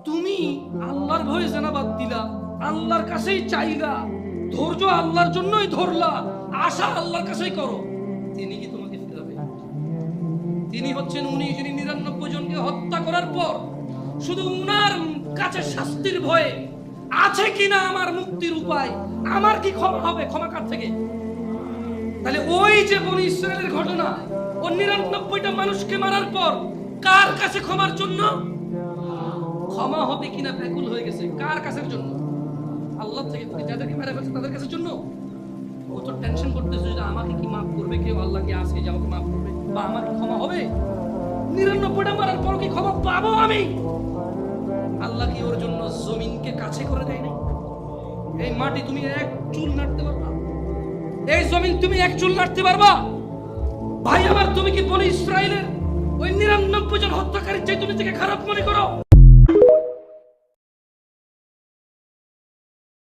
তুমি আল্লাহর ভয়ে জেনা বাদ দিলা, আল্লাহর কাছেই চাইলা, ধৈর্য আল্লাহর জন্যই ধরলা, আশা আল্লাহর কাছেই করো, তিনি কি তোমাকে ফেরাবে? তিনি হচ্ছেন উনি যিনি 99 জনকে হত্যা করার পর শুধু উনার কাছে শাস্তির ভয়ে আছে কিনা আমার মুক্তির উপায়, আমার কি ক্ষমা হবে, ক্ষমা কার থেকে? তাহলে ওই যে বনি ইসরায়েলের ঘটনা, ও 99টা মানুষকে মারার পর কার কাছে ক্ষমার জন্য, ক্ষমা হবে কিনা ব্যাকুল হয়ে গেছে, কার কাছের জন্য? আল্লাহ থেকে। যাদেরকে মেরে ফেলছে তাদের কাছের জন্য ও তো টেনশন করতেছে যে আমাকে কি মাফ করবে কেউ, আল্লাহ কি আছে যে আমাকে মাফ করবে, বা আমার কি ক্ষমা হবে? 99টা মারার পর কি ক্ষমা পাবো আমি? আল্লাহ কি ওর জন্য জমিনকে কাছে করে দেয় নাই? এই মাটি তুমি এক চুল নাড়তে পারবা? এই জমিন তুমি এক চুল নাড়তে পারবা? ভাই আমার, তুমি কি বনি ইসরায়েলের ওই 99 জন হত্যাকারীর চাইতে নিজেকে খারাপ মনে করো?